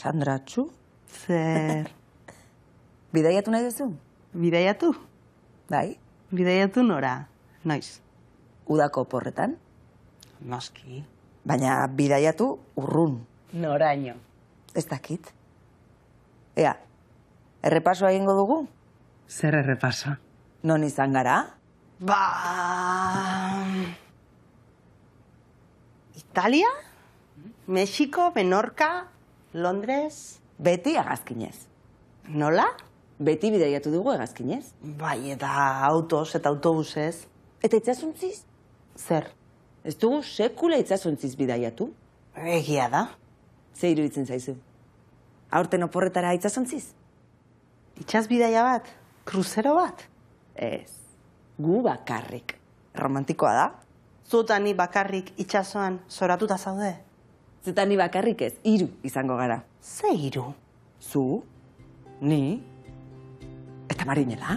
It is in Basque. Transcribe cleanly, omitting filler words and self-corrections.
Esandratxu? Zer, Bidaiatu nahi duzu? bidaiatu? Bai, Bidaiatu nora, noiz? udako oporretan. Noski. Baina bidaiatu urrun. Noraino. Ez dakit. Ea, errepasoa egingo dugu? Zer errepasa? Non izan gara? Ba... Italia? Mexiko, Menorka, Londres... Beti agazkinez. Nola? Beti bidaiatu dugu hegazkinez. Bai, eta autoz eta autobusez. Eta itsasontziz? Zer? Ez dugu sekula itsasontziz bidaiatu. Egia da. Ze iruditzen zaizu? Aurten oporretara itsasontziz? Itxaz bidaia bat? Kruzero bat? Ez. Gu bakarrik. Romantikoa da? Zuta ni bakarrik itxasoan zoratuta zaude? Zeta ni bakarrik ez, 3 izango gara. Ze hiru? Zu, ni, eta Marinela.